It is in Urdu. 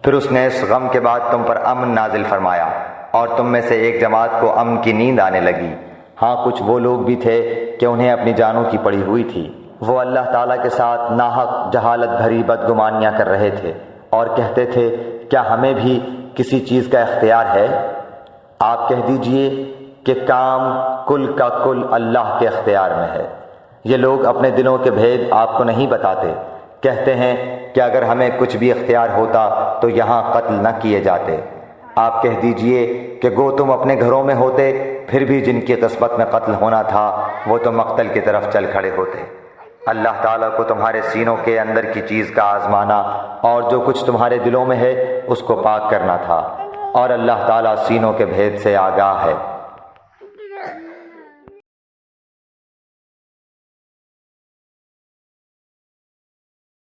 پھر اس نے اس غم کے بعد تم پر امن نازل فرمایا اور تم میں سے ایک جماعت کو امن کی نیند آنے لگی۔ ہاں کچھ وہ لوگ بھی تھے کہ انہیں اپنی جانوں کی پڑی ہوئی تھی، وہ اللہ تعالیٰ کے ساتھ ناحق جہالت بھری بدگمانیاں کر رہے تھے اور کہتے تھے کیا ہمیں بھی کسی چیز کا اختیار ہے؟ آپ کہہ دیجئے کہ کام کل کا کل اللہ کے اختیار میں ہے۔ یہ لوگ اپنے دلوں کے بھید آپ کو نہیں بتاتے، کہتے ہیں کہ اگر ہمیں کچھ بھی اختیار ہوتا تو یہاں قتل نہ کیے جاتے۔ آپ کہہ دیجئے کہ گو تم اپنے گھروں میں ہوتے، پھر بھی جن کی قسمت میں قتل ہونا تھا وہ تو مقتل کی طرف چل کھڑے ہوتے۔ اللہ تعالیٰ کو تمہارے سینوں کے اندر کی چیز کا آزمانا اور جو کچھ تمہارے دلوں میں ہے اس کو پاک کرنا تھا، اور اللہ تعالیٰ سینوں کے بھید سے آگاہ ہے۔